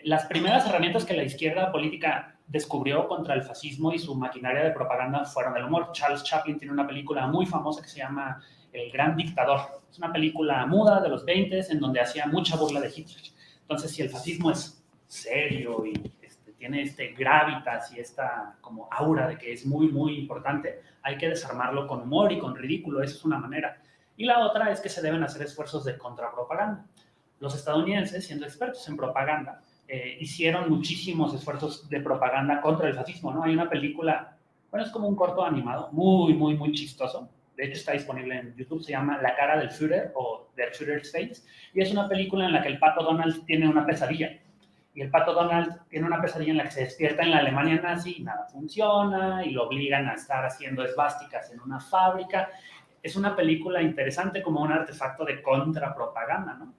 Las primeras herramientas que la izquierda política descubrió contra el fascismo y su maquinaria de propaganda fueron el humor. Charles Chaplin tiene una película muy famosa que se llama El Gran Dictador. Es una película muda de los 20s en donde hacía mucha burla de Hitler. Entonces, si el fascismo es serio y tiene gravitas y esta como aura de que es muy, muy importante, hay que desarmarlo con humor y con ridículo. Esa es una manera. Y la otra es que se deben hacer esfuerzos de contrapropaganda. Los estadounidenses, siendo expertos en propaganda, hicieron muchísimos esfuerzos de propaganda contra el fascismo, ¿no? Hay una película, bueno, es como un corto animado, muy, muy, muy chistoso. De hecho, está disponible en YouTube, se llama La cara del Führer o Der Führer's Face, y es una película en la que el Pato Donald tiene una pesadilla. Y el Pato Donald tiene una pesadilla en la que se despierta en la Alemania nazi y nada funciona, y lo obligan a estar haciendo esvásticas en una fábrica. Es una película interesante como un artefacto de contrapropaganda, ¿no?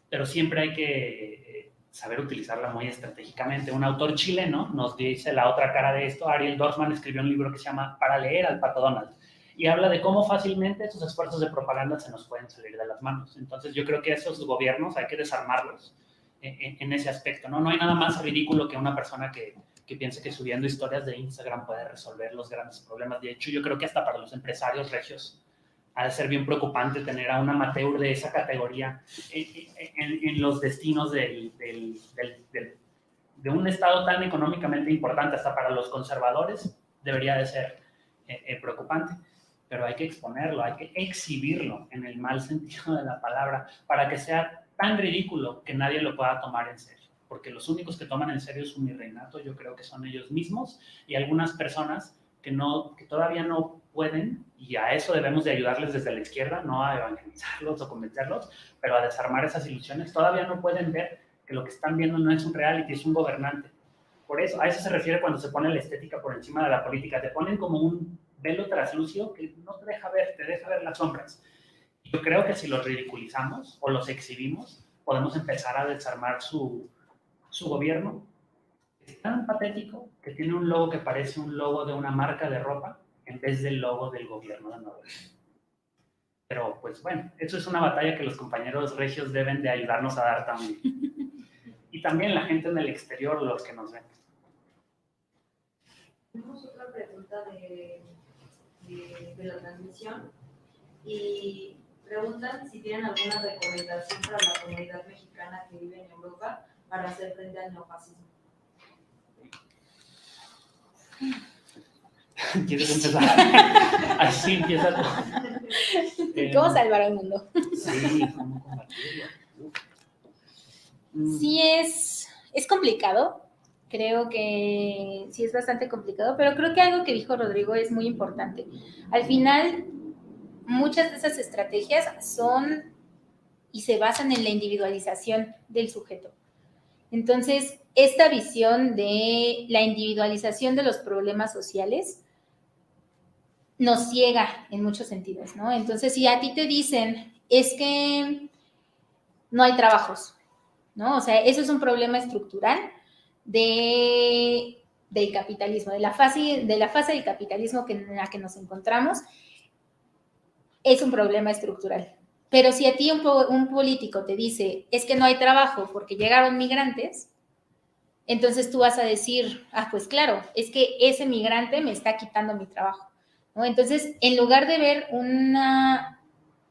Pero siempre hay que saber utilizarla muy estratégicamente. Un autor chileno nos dice la otra cara de esto. Ariel Dorfman escribió un libro que se llama Para leer al Pato Donald, y habla de cómo fácilmente esos esfuerzos de propaganda se nos pueden salir de las manos. Entonces yo creo que esos gobiernos hay que desarmarlos en ese aspecto, ¿no? No hay nada más ridículo que una persona que piense que subiendo historias de Instagram puede resolver los grandes problemas. De hecho, yo creo que hasta para los empresarios regios ha de ser bien preocupante tener a un amateur de esa categoría en los destinos de un estado tan económicamente importante. Hasta para los conservadores debería de ser preocupante, pero hay que exponerlo, hay que exhibirlo en el mal sentido de la palabra para que sea tan ridículo que nadie lo pueda tomar en serio, porque los únicos que toman en serio su virreinato yo creo que son ellos mismos y algunas personas que todavía no pueden, y a eso debemos de ayudarles desde la izquierda, no a evangelizarlos o convencerlos, pero a desarmar esas ilusiones. Todavía no pueden ver que lo que están viendo no es un reality, es un gobernante. Por eso, a eso se refiere cuando se pone la estética por encima de la política. Te ponen como un velo traslúcido que no te deja ver, te deja ver las sombras. Yo creo que si los ridiculizamos o los exhibimos, podemos empezar a desarmar su gobierno. Es tan patético que tiene un logo que parece un logo de una marca de ropa en vez del logo del gobierno de Noruega. Pero, pues bueno, eso es una batalla que los compañeros regios deben de ayudarnos a dar también. Y también la gente en el exterior, los que nos ven. Tenemos otra pregunta de la transmisión y preguntan si tienen alguna recomendación para la comunidad mexicana que vive en Europa para hacer frente al neofascismo. ¿Quieres empezar? Así empieza todo. ¿Cómo salvar al mundo? Sí, ¿cómo combatirlo? Sí, es complicado. Creo que sí es bastante complicado, pero creo que algo que dijo Rodrigo es muy importante. Al final, muchas de esas estrategias son y se basan en la individualización del sujeto. Entonces, esta visión de la individualización de los problemas sociales nos ciega en muchos sentidos, ¿no? Entonces, si a ti te dicen, es que no hay trabajos, ¿no? O sea, eso es un problema estructural del capitalismo, de la fase del capitalismo en la que nos encontramos, es un problema estructural. Pero si a ti un político te dice, es que no hay trabajo porque llegaron migrantes, entonces tú vas a decir, pues claro, es que ese migrante me está quitando mi trabajo, ¿no? Entonces, en lugar de ver una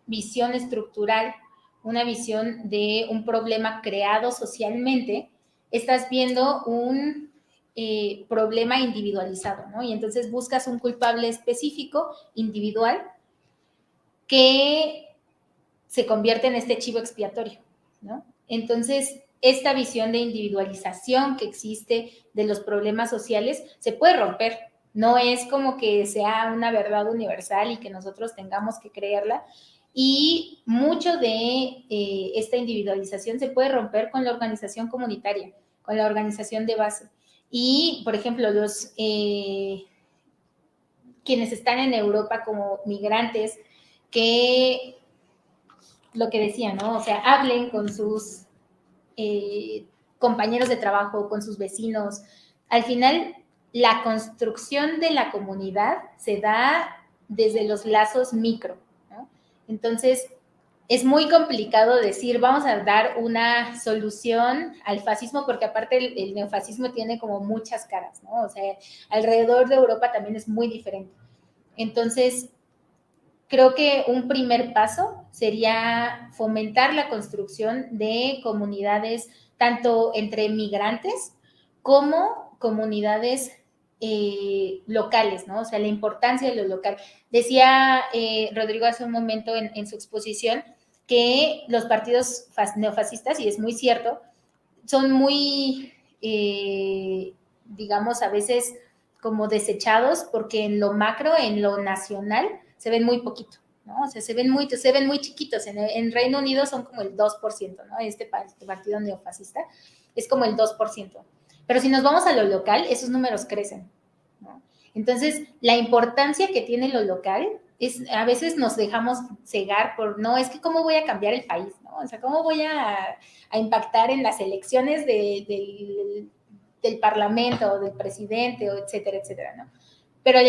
visión estructural, una visión de un problema creado socialmente, estás viendo un problema individualizado, ¿no? Y entonces buscas un culpable específico, individual, que se convierte en este chivo expiatorio, ¿no? Entonces, esta visión de individualización que existe de los problemas sociales se puede romper. No es como que sea una verdad universal y que nosotros tengamos que creerla. Y mucho de esta individualización se puede romper con la organización comunitaria, con la organización de base. Y, por ejemplo, quienes están en Europa como migrantes, que lo que decía, ¿no? O sea, hablen con sus compañeros de trabajo, con sus vecinos. Al final, la construcción de la comunidad se da desde los lazos micro, ¿no? Entonces, es muy complicado decir, vamos a dar una solución al fascismo, porque aparte el neofascismo tiene como muchas caras, ¿no? O sea, alrededor de Europa también es muy diferente. Entonces, creo que un primer paso sería fomentar la construcción de comunidades tanto entre migrantes como comunidades locales, ¿no? O sea, la importancia de lo local. Decía Rodrigo hace un momento en su exposición que los partidos neofascistas, y es muy cierto, son muy, digamos, a veces como desechados porque en lo macro, en lo nacional, se ven muy poquito, ¿no? O sea, se ven muy chiquitos. En Reino Unido son como el 2%, ¿no? Este partido neofascista es como el 2%. Pero si nos vamos a lo local, esos números crecen, ¿no? Entonces, la importancia que tiene lo local es, a veces nos dejamos cegar por, no, es que cómo voy a cambiar el país, ¿no? O sea, cómo voy a impactar en las elecciones del parlamento, del presidente, o etcétera, etcétera, ¿no? Pero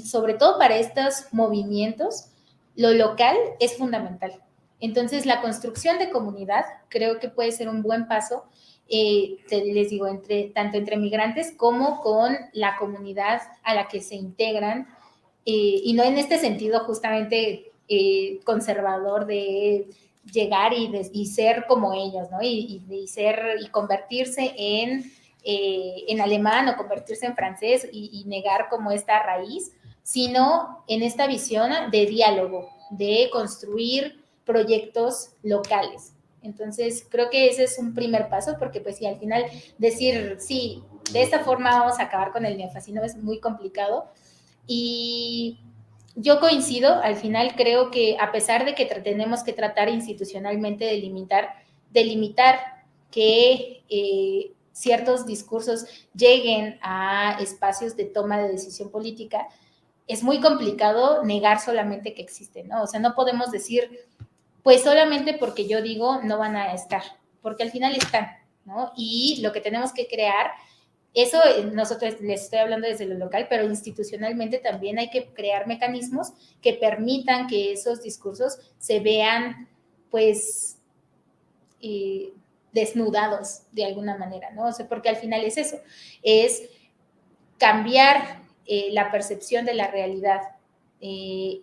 sobre todo para estos movimientos, lo local es fundamental. Entonces, la construcción de comunidad creo que puede ser un buen paso, les digo, tanto entre migrantes como con la comunidad a la que se integran, y no en este sentido justamente conservador de llegar y ser como ellos, ¿no? Y convertirse en alemán o convertirse en francés y negar como esta raíz, sino en esta visión de diálogo, de construir proyectos locales. Entonces, creo que ese es un primer paso, porque pues si al final decir, sí, de esta forma vamos a acabar con el neofascismo es muy complicado. Y yo coincido, al final creo que a pesar de que tenemos que tratar institucionalmente de delimitar que ciertos discursos lleguen a espacios de toma de decisión política, es muy complicado negar solamente que existen, ¿no? O sea, no podemos decir, pues solamente porque yo digo no van a estar, porque al final están, ¿no? Y lo que tenemos que crear, eso nosotros les estoy hablando desde lo local, pero institucionalmente también hay que crear mecanismos que permitan que esos discursos se vean, pues, desnudados de alguna manera, ¿no? O sea, porque al final es eso, es cambiar la percepción de la realidad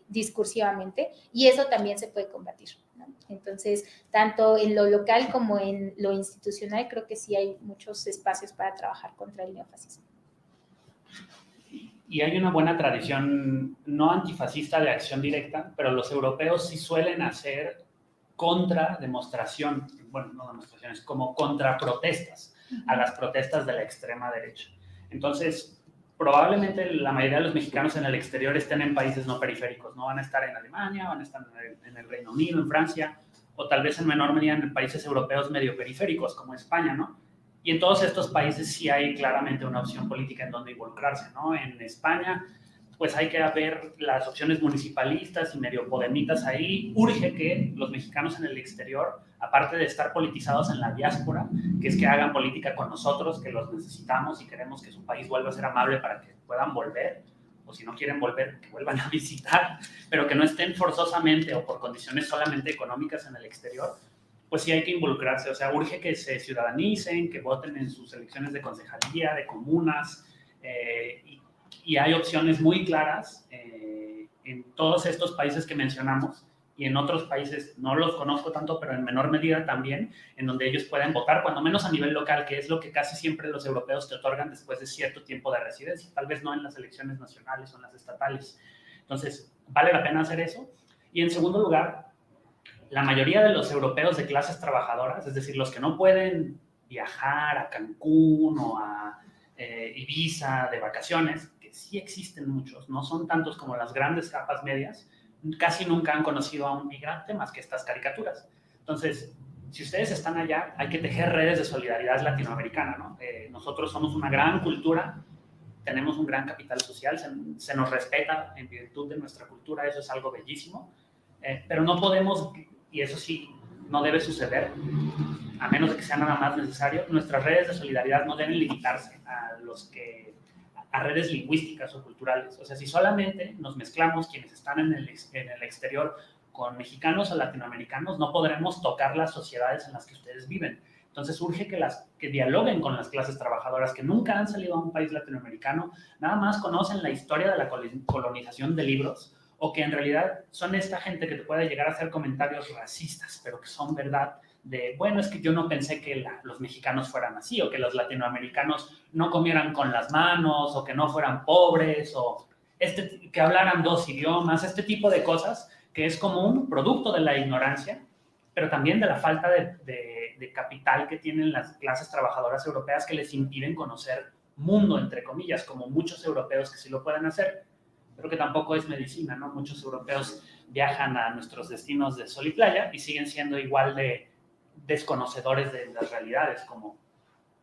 discursivamente, y eso también se puede combatir, ¿no? Entonces, tanto en lo local como en lo institucional, creo que sí hay muchos espacios para trabajar contra el neofascismo. Y hay una buena tradición no antifascista de acción directa, pero los europeos sí suelen hacer contrademostración, bueno, no demostraciones, como contraprotestas a las protestas de la extrema derecha. Entonces, probablemente la mayoría de los mexicanos en el exterior estén en países no periféricos, no van a estar en Alemania, van a estar en el Reino Unido, en Francia, o tal vez en menor medida en países europeos medio periféricos, como España, ¿no? Y en todos estos países sí hay claramente una opción política en donde involucrarse, ¿no? En España, pues hay que ver las opciones municipalistas y medio podemitas ahí. Urge que los mexicanos en el exterior, aparte de estar politizados en la diáspora, que es que hagan política con nosotros, que los necesitamos y queremos que su país vuelva a ser amable para que puedan volver, o si no quieren volver, que vuelvan a visitar, pero que no estén forzosamente o por condiciones solamente económicas en el exterior, pues sí hay que involucrarse. O sea, urge que se ciudadanicen, que voten en sus elecciones de concejalía, de comunas, y hay opciones muy claras en todos estos países que mencionamos y en otros países no los conozco tanto, pero en menor medida también, en donde ellos pueden votar, cuando menos a nivel local, que es lo que casi siempre los europeos te otorgan después de cierto tiempo de residencia, tal vez no en las elecciones nacionales o en las estatales. Entonces, vale la pena hacer eso. Y en segundo lugar, la mayoría de los europeos de clases trabajadoras, es decir, los que no pueden viajar a Cancún o a Ibiza de vacaciones, que sí existen muchos, no son tantos como las grandes capas medias, casi nunca han conocido a un migrante más que estas caricaturas. Entonces, si ustedes están allá, hay que tejer redes de solidaridad latinoamericana, ¿no? Nosotros somos una gran cultura, tenemos un gran capital social, se nos respeta en virtud de nuestra cultura, eso es algo bellísimo, pero no podemos, y eso sí, no debe suceder, a menos de que sea nada más necesario, nuestras redes de solidaridad no deben limitarse a redes lingüísticas o culturales. O sea, si solamente nos mezclamos quienes están en el exterior con mexicanos o latinoamericanos, no podremos tocar las sociedades en las que ustedes viven. Entonces urge que dialoguen con las clases trabajadoras que nunca han salido a un país latinoamericano, nada más conocen la historia de la colonización de libros, o que en realidad son esta gente que te puede llegar a hacer comentarios racistas, pero que son verdad, de, bueno, es que yo no pensé que los mexicanos fueran así, o que los latinoamericanos no comieran con las manos, o que no fueran pobres, o que hablaran 2 idiomas, este tipo de cosas, que es como un producto de la ignorancia, pero también de la falta de capital que tienen las clases trabajadoras europeas que les impiden conocer mundo, entre comillas, como muchos europeos que sí lo pueden hacer, pero que tampoco es medicina, ¿no? Muchos europeos viajan a nuestros destinos de sol y playa y siguen siendo igual de desconocedores de las realidades, como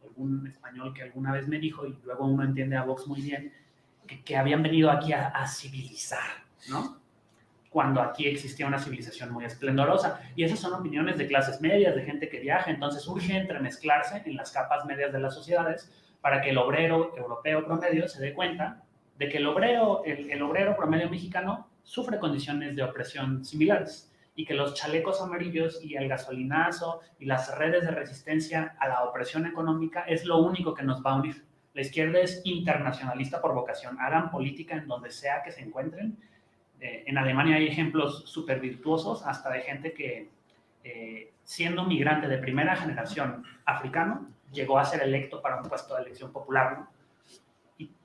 algún español que alguna vez me dijo, y luego uno entiende a Vox muy bien, que habían venido aquí a civilizar, ¿no? Cuando aquí existía una civilización muy esplendorosa. Y esas son opiniones de clases medias, de gente que viaja. Entonces urge entremezclarse en las capas medias de las sociedades para que el obrero europeo promedio se dé cuenta de que el obrero promedio mexicano sufre condiciones de opresión similares y que los chalecos amarillos y el gasolinazo y las redes de resistencia a la opresión económica es lo único que nos va a unir. La izquierda es internacionalista por vocación. Hagan política en donde sea que se encuentren. En Alemania hay ejemplos súper virtuosos, hasta de gente que, siendo migrante de primera generación africano, llegó a ser electo para un puesto de elección popular, ¿no?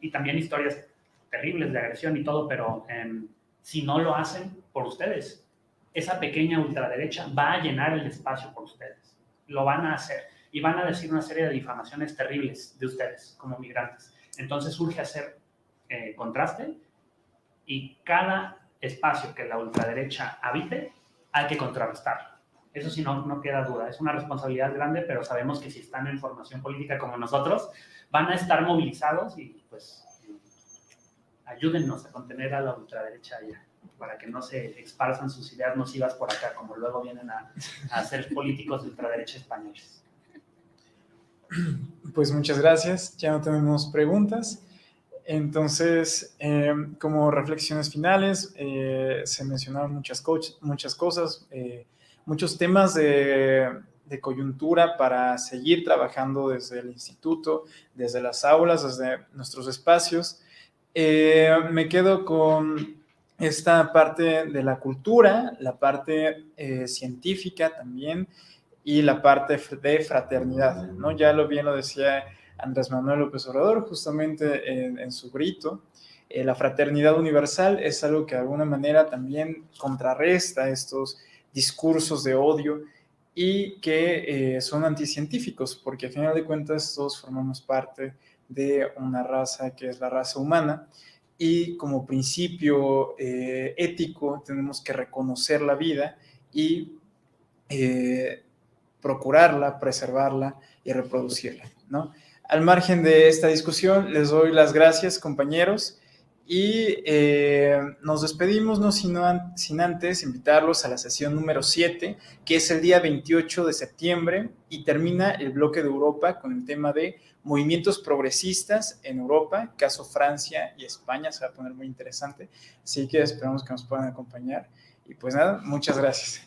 Y también historias terribles de agresión y todo, pero si no lo hacen por ustedes, esa pequeña ultraderecha va a llenar el espacio por ustedes. Lo van a hacer y van a decir una serie de difamaciones terribles de ustedes como migrantes. Entonces urge hacer contraste, y cada espacio que la ultraderecha habite hay que contrarrestarlo. Eso sí, no queda duda. Es una responsabilidad grande, pero sabemos que si están en formación política como nosotros, van a estar movilizados y pues ayúdennos a contener a la ultraderecha allá, para que no se esparzan sus ideas nocivas por acá, como luego vienen a ser políticos de ultraderecha españoles. Pues muchas gracias. Ya no tenemos preguntas. Entonces, como reflexiones finales, se mencionaron muchas cosas, muchos temas de coyuntura para seguir trabajando desde el instituto, desde las aulas, desde nuestros espacios. Me quedo con esta parte de la cultura, la parte científica también, y la parte de fraternidad, ¿no? Ya bien lo decía Andrés Manuel López Obrador, justamente en su grito. La fraternidad universal es algo que de alguna manera también contrarresta estos discursos de odio y que son anticientíficos, porque al final de cuentas todos formamos parte de una raza que es la raza humana, y como principio ético tenemos que reconocer la vida y procurarla, preservarla y reproducirla, ¿no? Al margen de esta discusión, les doy las gracias, compañeros, y nos despedimos, no sin antes invitarlos a la sesión número 7, que es el día 28 de septiembre, y termina el bloque de Europa con el tema de movimientos progresistas en Europa, caso Francia y España. Se va a poner muy interesante, así que esperamos que nos puedan acompañar. Y pues nada, muchas gracias.